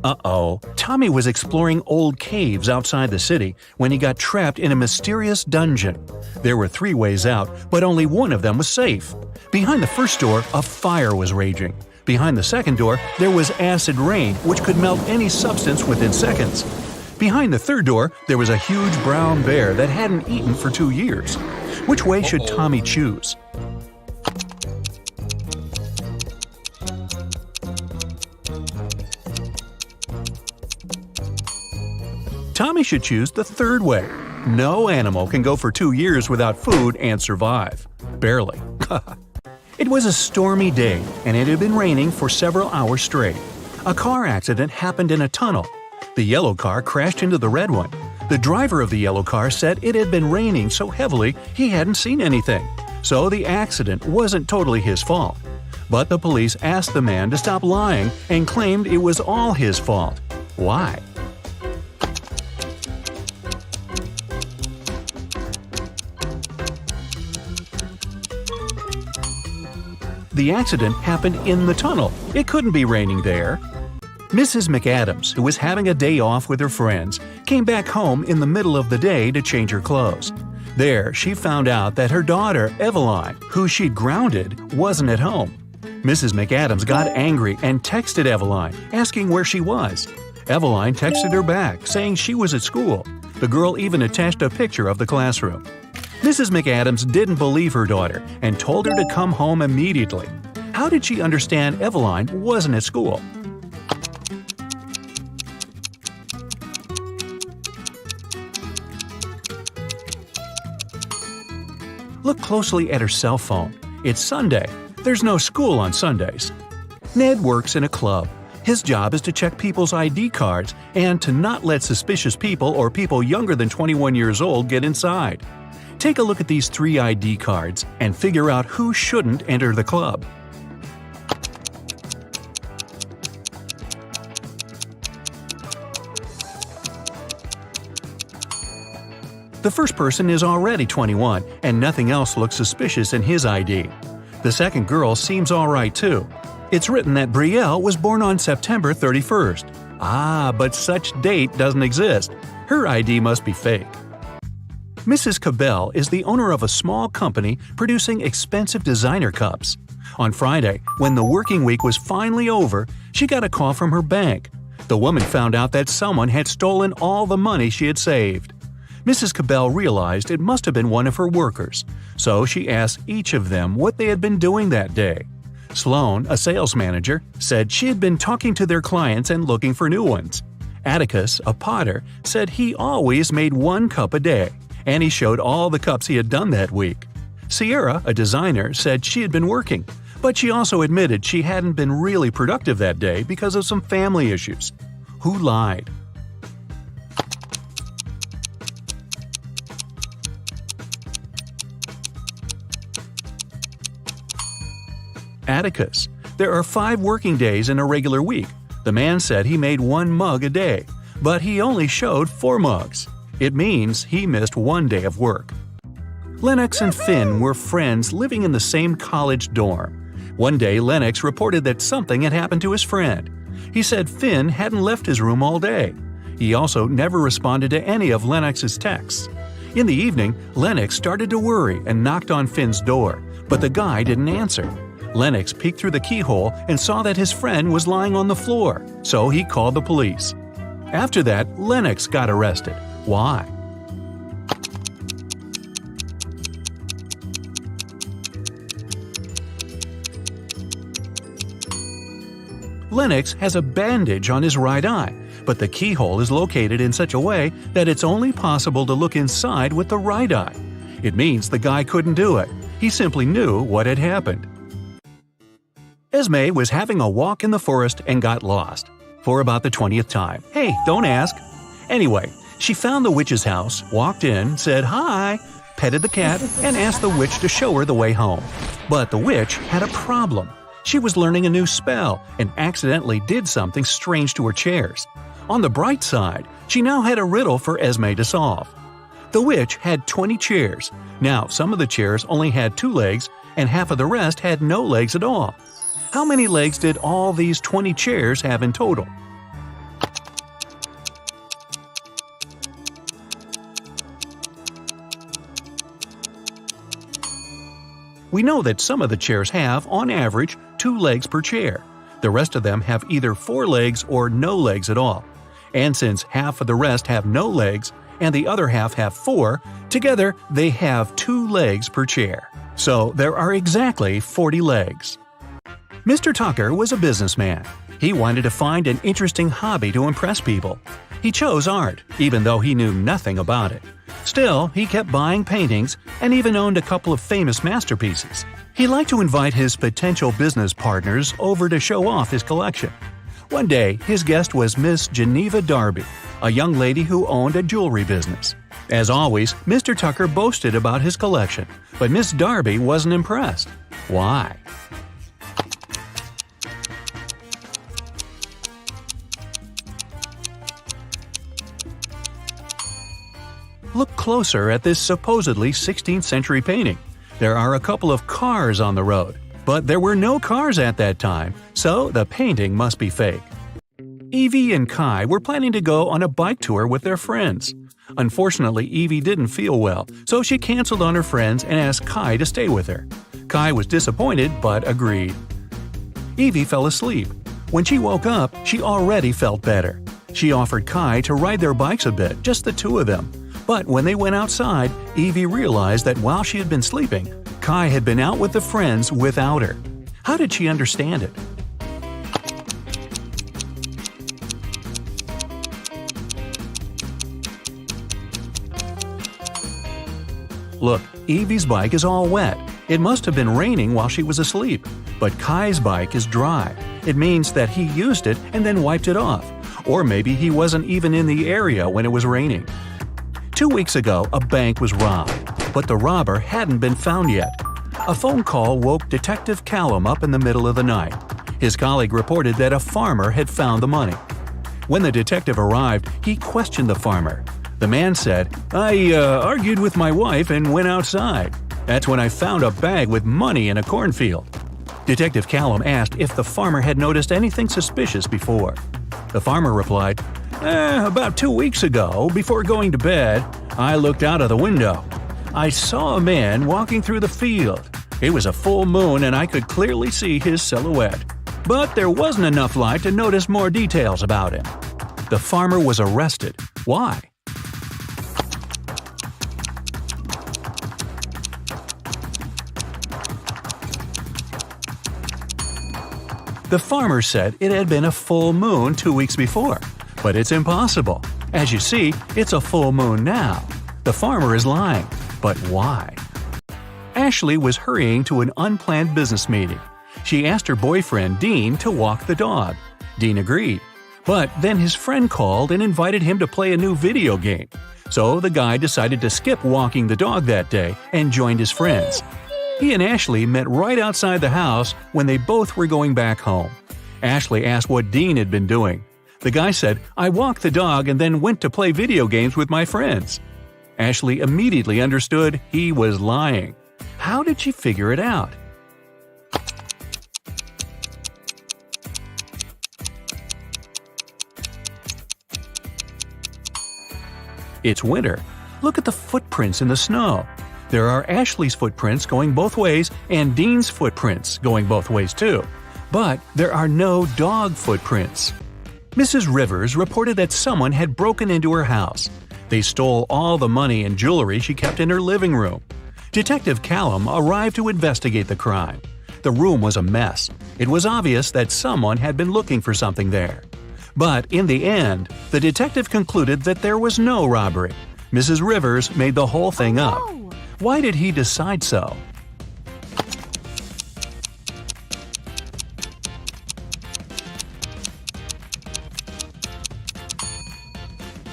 Uh-oh, Tommy was exploring old caves outside the city when he got trapped in a mysterious dungeon. There were 3 ways out, but only one of them was safe. Behind the first door, a fire was raging. Behind the second door, there was acid rain, which could melt any substance within seconds. Behind the third door, there was a huge brown bear that hadn't eaten for 2 years. Which way should Tommy choose? Tommy should choose the third way. No animal can go for 2 years without food and survive. Barely. It was a stormy day, and it had been raining for several hours straight. A car accident happened in a tunnel. The yellow car crashed into the red one. The driver of the yellow car said it had been raining so heavily he hadn't seen anything, so the accident wasn't totally his fault. But the police asked the man to stop lying and claimed it was all his fault. Why? The accident happened in the tunnel. It couldn't be raining there. Mrs. McAdams, who was having a day off with her friends, came back home in the middle of the day to change her clothes. There, she found out that her daughter, Eveline, who she'd grounded, wasn't at home. Mrs. McAdams got angry and texted Eveline, asking where she was. Eveline texted her back, saying she was at school. The girl even attached a picture of the classroom. Mrs. McAdams didn't believe her daughter and told her to come home immediately. How did she understand Eveline wasn't at school? Look closely at her cell phone. It's Sunday. There's no school on Sundays. Ned works in a club. His job is to check people's ID cards and to not let suspicious people or people younger than 21 years old get inside. Take a look at these 3 ID cards and figure out who shouldn't enter the club. The first person is already 21, and nothing else looks suspicious in his ID. The second girl seems alright too. It's written that Brielle was born on September 31st. But such date doesn't exist. Her ID must be fake. Mrs. Cabell is the owner of a small company producing expensive designer cups. On Friday, when the working week was finally over, she got a call from her bank. The woman found out that someone had stolen all the money she had saved. Mrs. Cabell realized it must have been one of her workers, so she asked each of them what they had been doing that day. Sloan, a sales manager, said she had been talking to their clients and looking for new ones. Atticus, a potter, said he always made 1 cup a day, and he showed all the cups he had done that week. Sierra, a designer, said she had been working, but she also admitted she hadn't been really productive that day because of some family issues. Who lied? Atticus. There are 5 working days in a regular week. The man said he made 1 mug a day, but he only showed 4 mugs. It means he missed 1 day of work. Lennox and Finn were friends living in the same college dorm. One day, Lennox reported that something had happened to his friend. He said Finn hadn't left his room all day. He also never responded to any of Lennox's texts. In the evening, Lennox started to worry and knocked on Finn's door, but the guy didn't answer. Lennox peeked through the keyhole and saw that his friend was lying on the floor, so he called the police. After that, Lennox got arrested. Why? Lennox has a bandage on his right eye, but the keyhole is located in such a way that it's only possible to look inside with the right eye. It means the guy couldn't do it. He simply knew what had happened. Esme was having a walk in the forest and got lost. For about the 20th time. Hey, don't ask. Anyway, she found the witch's house, walked in, said hi, petted the cat, and asked the witch to show her the way home. But the witch had a problem. She was learning a new spell and accidentally did something strange to her chairs. On the bright side, she now had a riddle for Esme to solve. The witch had 20 chairs. Now, some of the chairs only had 2 legs, and half of the rest had no legs at all. How many legs did all these 20 chairs have in total? We know that some of the chairs have, on average, 2 legs per chair. The rest of them have either 4 legs or no legs at all. And since half of the rest have no legs, and the other half have 4, together they have 2 legs per chair. So there are exactly 40 legs. Mr. Tucker was a businessman. He wanted to find an interesting hobby to impress people. He chose art, even though he knew nothing about it. Still, he kept buying paintings and even owned a couple of famous masterpieces. He liked to invite his potential business partners over to show off his collection. One day, his guest was Miss Geneva Darby, a young lady who owned a jewelry business. As always, Mr. Tucker boasted about his collection, but Miss Darby wasn't impressed. Why? Look closer at this supposedly 16th century painting. There are a couple of cars on the road, but there were no cars at that time, so the painting must be fake. Evie and Kai were planning to go on a bike tour with their friends. Unfortunately, Evie didn't feel well, so she canceled on her friends and asked Kai to stay with her. Kai was disappointed but agreed. Evie fell asleep. When she woke up, she already felt better. She offered Kai to ride their bikes a bit, just the two of them. But when they went outside, Evie realized that while she had been sleeping, Kai had been out with the friends without her. How did she understand it? Look, Evie's bike is all wet. It must have been raining while she was asleep. But Kai's bike is dry. It means that he used it and then wiped it off. Or maybe he wasn't even in the area when it was raining. 2 weeks ago, a bank was robbed, but the robber hadn't been found yet. A phone call woke Detective Callum up in the middle of the night. His colleague reported that a farmer had found the money. When the detective arrived, he questioned the farmer. The man said, "I argued with my wife and went outside. That's when I found a bag with money in a cornfield." Detective Callum asked if the farmer had noticed anything suspicious before. The farmer replied, "About 2 weeks ago, before going to bed, I looked out of the window. I saw a man walking through the field. It was a full moon and I could clearly see his silhouette. But there wasn't enough light to notice more details about him." The farmer was arrested. Why? The farmer said it had been a full moon 2 weeks before. But it's impossible. As you see, it's a full moon now. The farmer is lying. But why? Ashley was hurrying to an unplanned business meeting. She asked her boyfriend, Dean, to walk the dog. Dean agreed. But then his friend called and invited him to play a new video game. So the guy decided to skip walking the dog that day and joined his friends. He and Ashley met right outside the house when they both were going back home. Ashley asked what Dean had been doing. The guy said, "I walked the dog and then went to play video games with my friends." Ashley immediately understood he was lying. How did she figure it out? It's winter. Look at the footprints in the snow. There are Ashley's footprints going both ways and Dean's footprints going both ways too. But there are no dog footprints. Mrs. Rivers reported that someone had broken into her house. They stole all the money and jewelry she kept in her living room. Detective Callum arrived to investigate the crime. The room was a mess. It was obvious that someone had been looking for something there. But in the end, the detective concluded that there was no robbery. Mrs. Rivers made the whole thing up. Why did he decide so?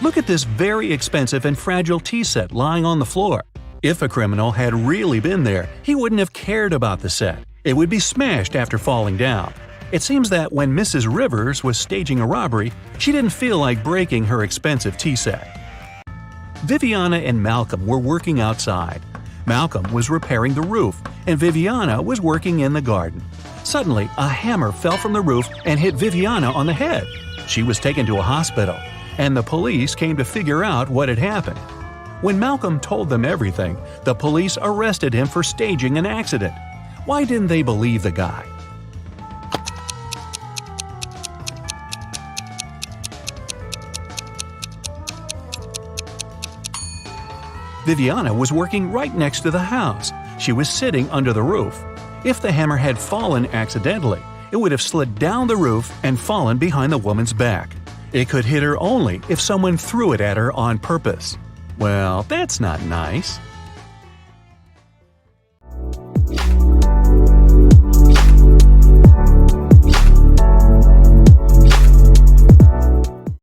Look at this very expensive and fragile tea set lying on the floor. If a criminal had really been there, he wouldn't have cared about the set. It would be smashed after falling down. It seems that when Mrs. Rivers was staging a robbery, she didn't feel like breaking her expensive tea set. Viviana and Malcolm were working outside. Malcolm was repairing the roof, and Viviana was working in the garden. Suddenly, a hammer fell from the roof and hit Viviana on the head. She was taken to a hospital, and the police came to figure out what had happened. When Malcolm told them everything, the police arrested him for staging an accident. Why didn't they believe the guy? Viviana was working right next to the house. She was sitting under the roof. If the hammer had fallen accidentally, it would have slid down the roof and fallen behind the woman's back. It could hit her only if someone threw it at her on purpose. Well, that's not nice.